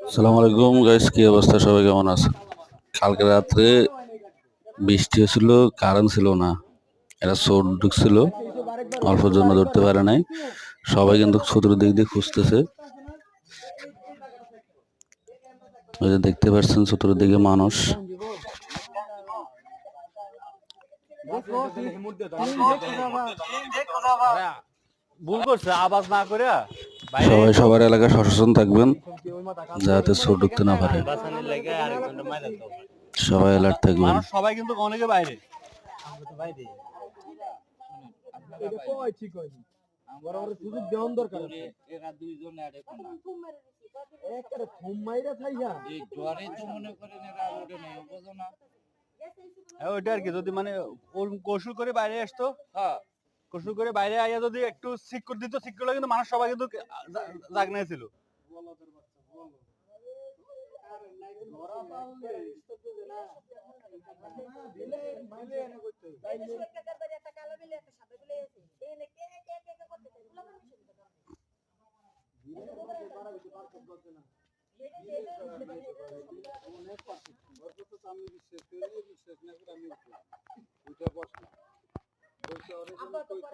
আসসালামু আলাইকুম গাইস, কি অবস্থা? সবাই কেমন আছে? কালকে রাত্রে বৃষ্টি হয়েছিল, কারেন্ট ছিল না। এরা চোর ঢুকছিল, অল্পের জন্য ধরতে পারে নাই। সবাই কিন্তু চতুর্দিক দিয়ে খুঁজতেছে। ওই যে দেখতে পাচ্ছেন চতুর্দিকে মানুষ। ভুল করছে আওয়াজ না করে সবাই সবার এলাকায় সচেতন থাকবেন যাতে চোর ঢুকতে না পারে। সবাই অ্যালার্ট থাকবেন। সবাই কিন্তু অনেকে বাইরে ওইটা আর কি, যদি মানে কৌশল করে বাইরে আসতো, কৌশল করে বাইরে আইয়া যদি একটু ঠিক করে দিত, ঠিক করলে কিন্তু মানুষ সবাই কিন্তু জাগনাই ছিল।